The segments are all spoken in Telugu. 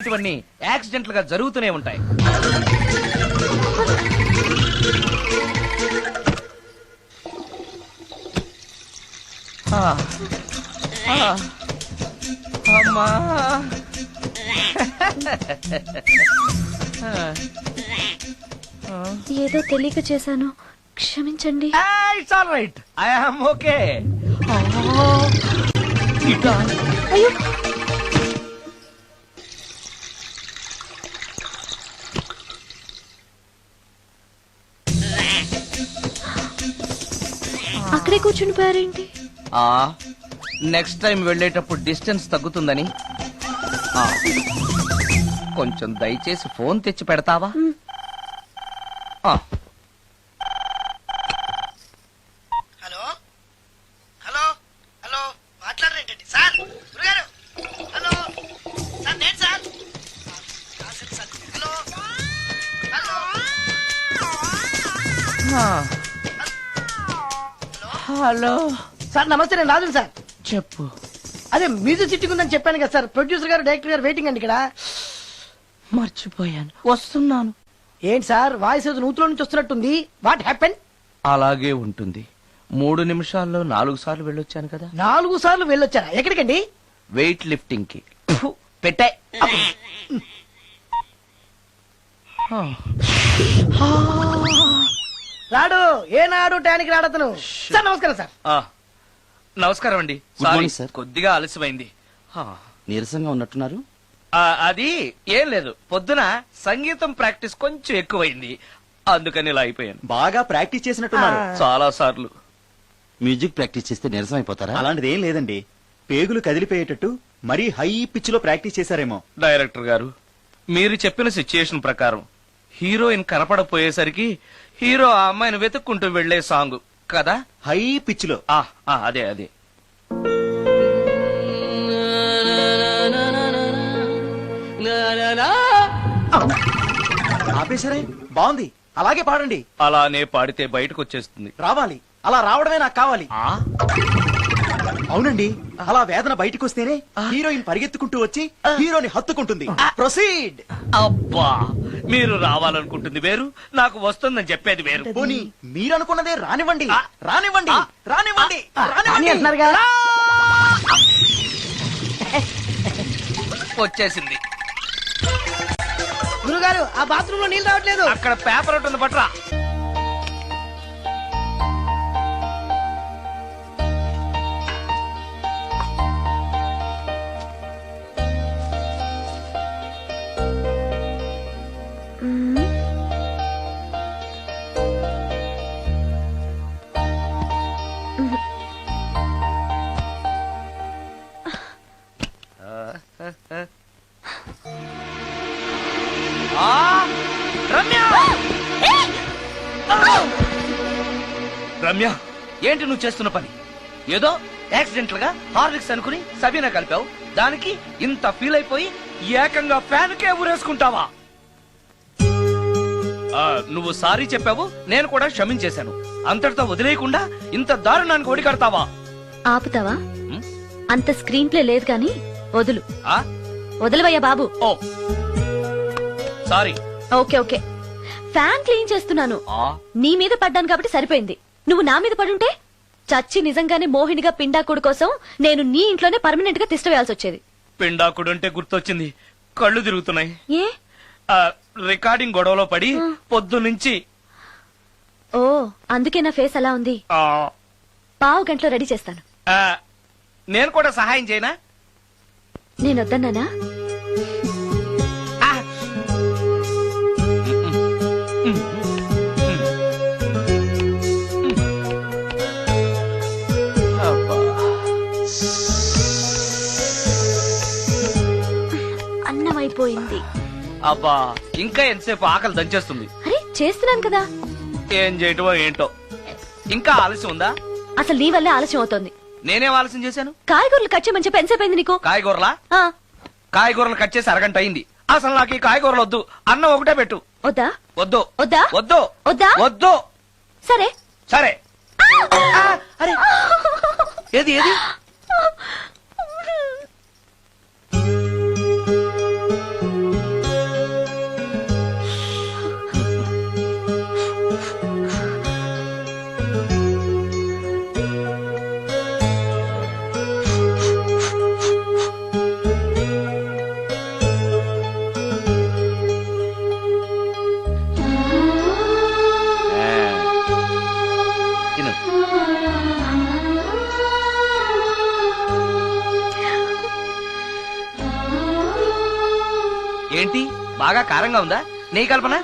ఇవన్నీ యాక్సిడెంట్ గా జరుగుతూనే ఉంటాయి. అమ్మా ఏదో తెలియక చేశాను, క్షమించండి. It's all right, I am okay. అయ్యో, అక్కడే కూర్చుని పోయారేంటి? నెక్స్ట్ టైం వెళ్ళేటప్పుడు డిస్టెన్స్ తగ్గుతుందని. కొంచెం దయచేసి ఫోన్ తెచ్చి పెడతావా? హలో హలో హలో మాట్లాడరేంటండి సార్? గురుగారు హలో సార్, నేను sir. Hello hello hello sir, నమస్తే. నేను రాజు సార్. చెప్పు. అదే మ్యూజిక్ సిట్టింగ్ ఉందని చెప్పాను కదా సార్. ప్రొడ్యూసర్ గారు, డైరెక్టర్ గారు వెయిటింగ్ అండి ఇక్కడ. మర్చిపోయాను, వస్తున్నాను. ఏంటి సార్, వాయిస్ ఏదో నూతులో నుంచి వస్తున్నట్టుంది. What happen? అలాగే ఉంటుంది. 3 నిమిషాల్లో 4 సార్లు వెళ్ళొచ్చాను కదా. 4 సార్లు వెళ్ళొచ్చారా? ఎక్కడికండి? వెయిట్ లిఫ్టింగ్ కి. పెట్టే. రాడు ఏనాడు టానికి రాడతను. సార్ నమస్కారం సార్. నమస్కారం అండి. Good morning, sir. కొద్దిగా ఆలస్యమైంది. నీరసంగా ఉన్నట్టున్నారు. అది ఏం లేదు, పొద్దున సంగీతం ప్రాక్టీస్ కొంచెం ఎక్కువైంది, అందుకని ఇలా అయిపోయాను. బాగా ప్రాక్టీస్ చేసినట్టున్నారు. చాలా సార్లు. మ్యూజిక్ ప్రాక్టీస్ చేస్తే నీరసం అయిపోతారా? అలాంటిది ఏం లేదండి. పేగులు కదిలిపోయేటట్టు మరీ హై పిచ్ లో ప్రాక్టీస్ చేశారేమో. డైరెక్టర్ గారు, మీరు చెప్పిన సిచ్యుయేషన్ ప్రకారం హీరోయిన్ కనపడపోయేసరికి హీరో ఆ అమ్మాయిని వెతుక్కుంటూ వెళ్లే సాంగ్ కదా. హై పిచ్ లో. అదే అదే. ఆపేశారే? బాగుంది, అలాగే పాడండి. అలానే పాడితే బయటకు వచ్చేస్తుంది. రావాలి, అలా రావడమే నాకు కావాలి. అవునండి, అలా వేదన బయటకు వస్తేనే హీరోయిన్ పరిగెత్తుకుంటూ వచ్చి హీరోని హత్తుకుంటుంది. ప్రొసీడ్. అబ్బా, మీరు రావాలనుకుంటుంది వేరు, నాకు వస్తుందని చెప్పేది వేరు. పోనీ మీరనుకున్నదే రానివ్వండి. రానివ్వండి, రానివ్వండి, రాని రానివ్వండి. అంటున్నారు కదా. వచ్చేసింది. గురుగారు, ఆ బాత్రూమ్ లో నీళ్ళు రావట్లేదు. అక్కడ పేపర్ ఉంటుంది, పట్రా. రమ్య, రమ్య, ఏంటి నువ్వు చేస్తున్న పని? ఏదో యాక్సిడెంటల్ గా హార్లిక్స్ అనుకుని సబీనా కలిపావు, దానికి ఇంత ఫీల్ అయిపోయి ఏకంగా ఫ్యాన్ కే ఊరేసుకుంటావా? నువ్వు సారీ చెప్పావు, నేను కూడా క్షమించేశాను. అంతటితో వదిలేయకుండా ఇంత దారుణానికి ఒడికడతావా? ఆపుతావా? అంత స్క్రీన్ ప్లే లేదు గాని వదులు. ఆ? వదలవయ్యా బాబు. ఓ sorry. Okay okay, fan clean చేస్తున్నాను. నీ మీద పడ్డాను కాబట్టి సరిపోయింది. నువ్వు నా మీద పడుంటే చచ్చి నిజంగానే మోహినిగా పిండాకుడు కోసం నేను నీ ఇంట్లోనే పర్మనెంట్ గా తిష్ట వేయాల్సి వచ్చేది. పిండాకుడు అంటే గుర్తొచ్చింది, కళ్ళు తిరుగుతున్నాయి. ఏ? రికార్డింగ్ గొడవలో పడి పొద్దునుంచి. ఓ, అందుకే నా ఫేస్ అలా ఉంది. పావు గంటలో రెడీ చేస్తాను. నేను కూడా సహాయం చేయనా? నేను వద్దన్నానా? అన్నం అయిపోయింది. అబ్బా, ఇంకా ఎంతసేపు? ఆకలి దంచేస్తుంది. అరే చేస్తున్నాను కదా. ఏం చేయటమో ఏంటో, ఇంకా ఆలస్యం ఉందా? అసలు నీ వల్లే ఆలస్యం అవుతోంది. నేనేం ఆలస్యం చేశాను? కాయగూరలు కట్ చేయమని చెప్పి ఎంతసేపు అయింది నీకు? కాయగూరలా? ఆ, కాయగూరలు కట్ చేసి అరగంట అయింది. అసలు నాకు ఈ కాయగూరలు వద్దు. అన్నం ఒకటే పెట్టు. వద్దా? వద్దు వద్దా? వద్దు వద్దా? వద్దు. సరే. సరే. అరే, ఏది ఏది? ఏంటి బాగా కారంగా ఉందా నీ కల్పన?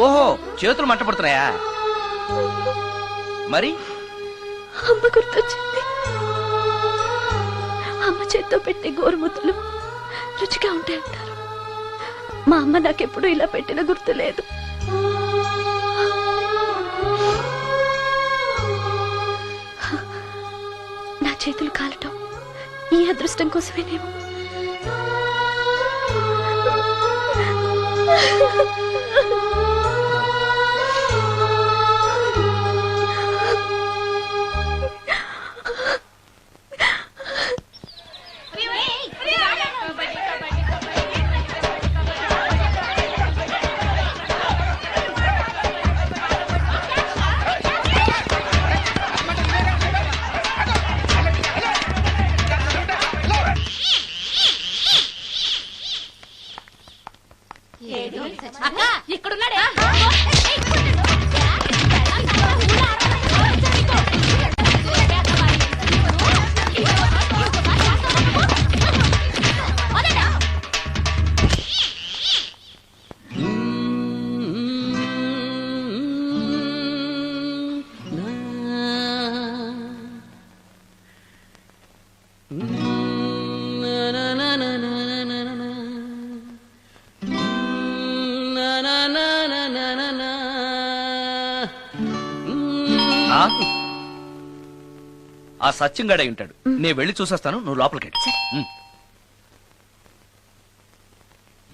ఓహో, చేతులు మంట పడుతున్నాయా? మరి అమ్మ గుర్తొచ్చింది. అమ్మ చేత్తో పెట్టే గోరుముద్దలు రుచిగా ఉంటాయంటారు. మా అమ్మ నాకెప్పుడు ఇలా పెట్టిన గుర్తు లేదు. నా చేతులు కాలటం ఈ అదృష్టం కోసమేనేమో. ఆ సత్యంగాడై ఉంటాడు. నేను వెళ్ళి చూసేస్తాను, నువ్వు లోపలికి వెళ్ళు.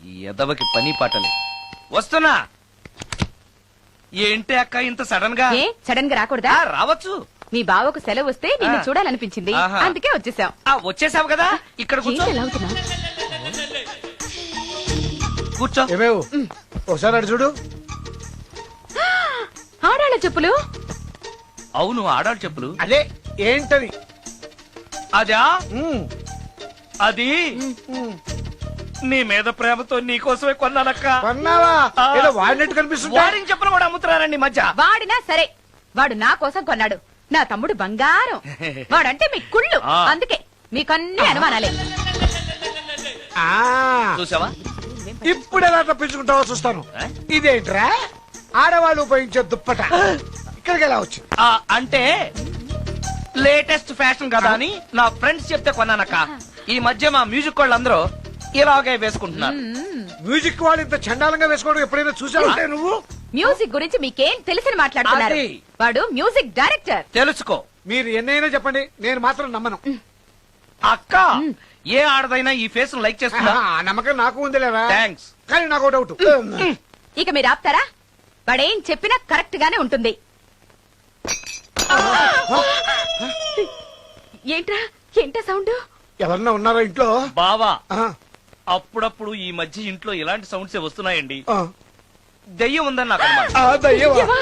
ఈ ఎదవకి పని పాటలేదు. వస్తున్నా. ఏంటి అక్క ఇంత సడన్ గా? సడన్ గా రాకూడదా? రావచ్చు. మీ బావకు సెలవు వస్తే నిన్ను చూడాలనిపించింది, ఆహా. అందుకే వచ్చేసాం. వచ్చేసావు కదా, ఇక్కడ కూర్చో. కూర్చో. ఏమేవు ఒకసారి అటు చూడు. ఆడాళ్ళ చెప్పులు. అవును, ఆడాడు చెప్పులు. అదే ఏంటది? అదా ఉమ్, అది నీ మీద ప్రేమతో నీకోసమే కొన్నానక్క. కొన్నావా? ఏదో వాడినట్టు కనిపిస్తుంటా. వాడిని చెప్పులు కూడా అమ్ముతున్నారండి ఈ మధ్య. వాడినా సరే, వాడు నా కోసం కొన్నాడు. నా తమ్ముడు బంగారం. వాడంటే మీ కుళ్ళు, ఆ. అందుకే మీకన్నీ అనుమానాలే. ఆ, చూసావా? ఇప్పుడు ఎలా తప్పించుకుంటావో చూస్తాను. ఆ? ఇదేంట్రా ఆడవాళ్ళు ఉపయోగించే దుప్పట ఇక్కడికి ఎలా వచ్చింది? అంటే లేటెస్ట్ ఫ్యాషన్ కదా అని నా ఫ్రెండ్స్ చెప్తే కొన్నానక్క. ఈ మధ్య మా మ్యూజిక్ వాళ్ళందరూ ఇలాగే వేసుకుంటున్నారు. మ్యూజిక్ వాళ్ళు ఇంత చండాలంగా వేసుకోవడం ఎప్పుడైనా చూసావంటే నువ్వు? మ్యూజిక్ గురించి మీకేం తెలిసిన మాట్లాడుతున్నారు? అది. వాడు మ్యూజిక్ డైరెక్టర్. తెలుసుకో మీరు ఎన్నైనా చెప్పండి, నేను మాత్రం నమ్మను. అక్క. ఏ ఆడదైనా ఈ ఫేస్ లైక్ చేస్తుందా? ఆ నమ్మకం నాకు ఉందిలేరా, థ్యాంక్స్. కానీ నాకు డౌట్. ఇక మీరు ఆపుతారా? వాడేం చెప్పినా కరెక్ట్ గానే ఉంటుంది. ఏంటా సౌండ్? ఎవరన్నా ఉన్నారా ఇంట్లో? బావా, ఆ, అప్పుడప్పుడు ఈ మధ్య ఇంట్లో ఇలాంటి సౌండ్స్ వస్తున్నాయండి. ఆ. దెయ్యం ఉందని నాకు అనుమానం. ఆ, దయ్యమా?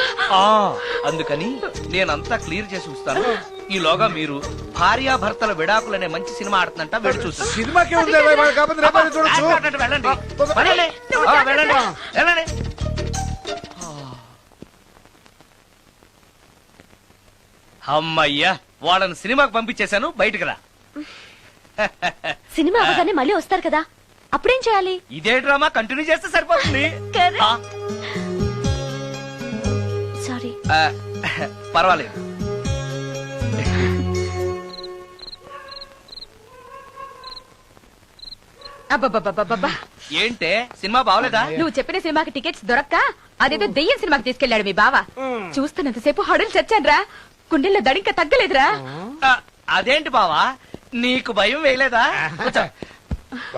అందుకని నేనంతా క్లియర్ చేసి ఉంచుతాను. ఈలోగా మీరు భార్యాభర్తల విడాకులనే మంచి సినిమా ఆడుతుందంట, వెళ్ళి చూసి సినిమాకి ఉంది కాకపోతే రేపటి చూడొచ్చు. వెళ్ళండి. ఆ, వెళ్ళండి. వెళ్ళండి. వెళ్ళండి. అమ్మయ్యా, వాళ్ళని సినిమాకి పంపించేశాను. బయటకు రా. సినిమా అవగానే మళ్ళీ వస్తారు కదా, అప్పుడేం చేయాలి? ఇదే డ్రామా కంటిన్యూ చేస్తే సరిపోతుంది. Correct. ఆ, సారీ. పర్వాలేదు. అబ్బబ్బబ్బబ్బబ్బా, ఏంటే సినిమా బాగలేదా? నువ్వు చెప్పిన సినిమాకి టికెట్స్ దొరక్క అదేదో దెయ్యం సినిమాకి తీసుకెళ్లాడు మీ బావ. చూస్తున్నంతసేపు హడులు చచ్చాన్రా, గుండెల్లో దడింక తగ్గలేదురా. అదేంటి బావా, నీకు భయం వేయలేదా? కూర్చో.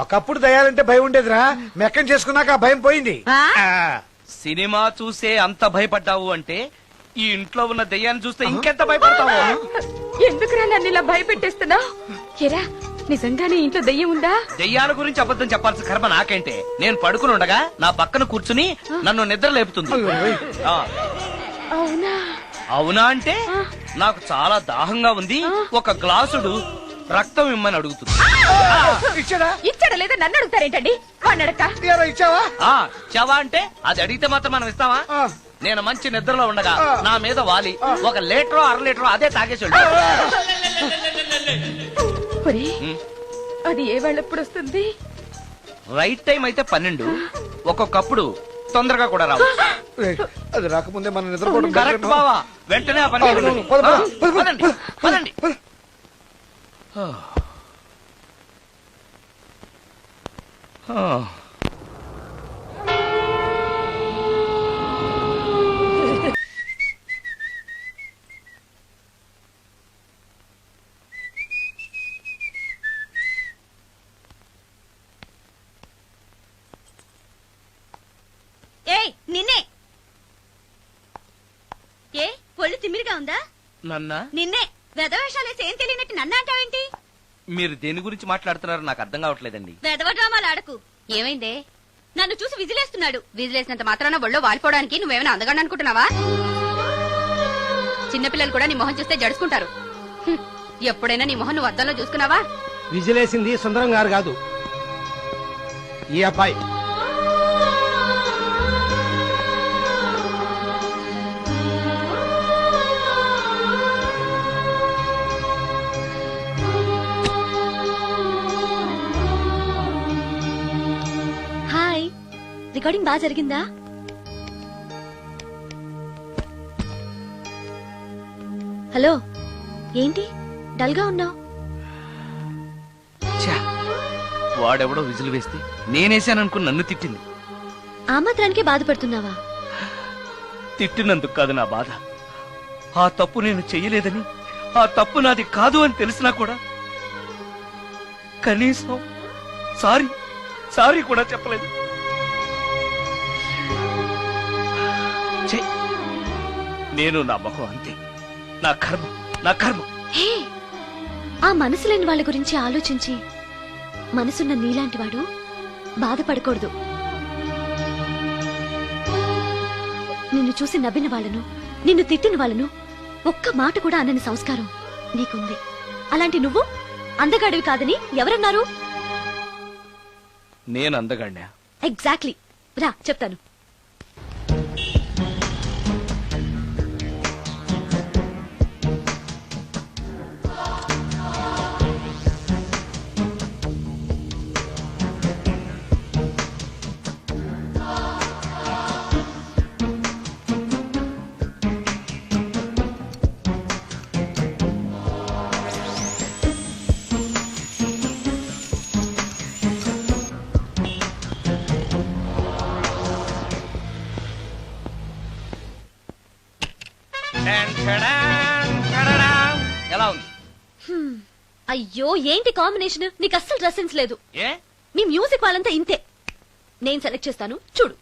ఒకప్పుడు దయాలంటే భయం ఉండేదిరా, మెక్కం చేసుకున్నాక ఆ భయం పోయింది. ఆ? ఆ, సినిమా చూసే అంత భయపడ్డావు అంటే ఈ ఇంట్లో ఉన్న దెయ్యాన్ని చూస్తే ఇంకెంత భయపడతావు? ఎందుకురా నన్ను ఇలా భయపెట్టేస్తున్నావు? ఎరా, నిజంగానే ఇంట్లో దెయ్యం ఉందా? దెయ్యాల గురించి అబద్ధం చెప్పాల్సిన కర్మ నాకేంటే? నేను పడుకుని ఉండగా నా పక్కన కూర్చుని నన్ను నిద్ర లేపుతుంది. ఆ, అవునా? అవునా అంటే నాకు చాలా దాహంగా ఉంది, ఒక గ్లాసుడు రక్తం ఇమ్మని అడుగుతుంది. ఇచ్చాడా? ఇచ్చాడా లేదా నన్ను అడుగుతారేంటండి? వాడిని అడక్క. ఇయ్యారా, ఇచ్చావా? చెవా అంటే అది అడిగితే మాత్రం మనం ఇస్తావా? ఆ. నేను మంచి నిద్రలో ఉండగా నా మీద వాలి ఒక లీటరో 1/2 లీటరో అదే తాగేసి ఒరే, అది ఏ వాళ్ళెప్పుడు వస్తుంది? రైట్ టైం అయితే 12, ఒక్కొక్కప్పుడు తొందరగా కూడా రావచ్చు. రేయ్, అది రాకముందే మనం నిద్రపోవడం కరెక్ట్ better. బావా, వెంటనే ఆ పని అవును, చేయండి. పద, పద, ఆ, పద, పద, పదండి, పదండి. ఏయ్ నిన్నే. ఏ ఒళ్ళు తిమ్మిరిగా ఉందా? నన్నా, నిన్నే. వెధవేషాలేసి ఏం తెలియనట్టు నన్ను అంటావేంటి? మీరు దేని గురించి మాట్లాడుతున్నారో నాకు అర్థం కావట్లేదండి. వెధవ డ్రామాలు ఆడకు. ఏమైందే? నన్ను చూసి విజిలేస్తున్నాడు. విజిలేసినంత మాత్రాన ఒళ్ళో వాలిపోవడానికి నువ్వేమైనా అందగాడు అనుకుంటున్నావా? చిన్నపిల్లలు కూడా నీ మొహం చూస్తే జడుచుకుంటారు. హ్మ్. ఎప్పుడైనా నీ మొహం నువ్వు అద్దంలో చూసుకున్నావా? విజిలేసింది సుందరం గారు కాదు, ఈ అబ్బాయి. హాయ్, రికార్డింగ్ బాగా జరిగిందా? హలో, ఏంటి డల్ గా ఉన్నావు? ఛా, వాడెవడో విజిల్ వేస్తే నేనేశాననుకుని నన్ను తిట్టింది. ఆ మాత్రానికే బాధపడుతున్నావా? తిట్టినందుకు కాదు నా బాధ. ఆ తప్పు నేను చెయ్యలేదని, ఆ తప్పు నాది కాదు అని తెలిసినా కూడా కనీసం సారీ సారీ కూడా చెప్పలేదు. ఛీ, నేను నా మొహం అంతే. నా కర్మ, నా కర్మ. హే, ఆ మనసు లేని వాళ్ళ గురించి ఆలోచించి మనసున్న నీలాంటి వాడు బాధపడకూడదు. నిన్ను చూసి నవ్విన వాళ్ళను, నిన్ను తిట్టిన వాళ్ళను ఒక్క మాట కూడా అనని సంస్కారం నీకుంది. అలాంటి నువ్వు అందగాడివి కాదని ఎవరన్నారు? నేను అందగాడినా? ఎగ్జాక్ట్లీ. రా చెప్తాను. ఎలా ఉంది? అయ్యో, ఏంటి కాంబినేషన్? నీకు అస్సలు డ్రెస్ సెన్స్ లేదు. ఏ మీ మ్యూజిక్ వాళ్ళంతా ఇంతే. నేను సెలెక్ట్ చేస్తాను, చూడు.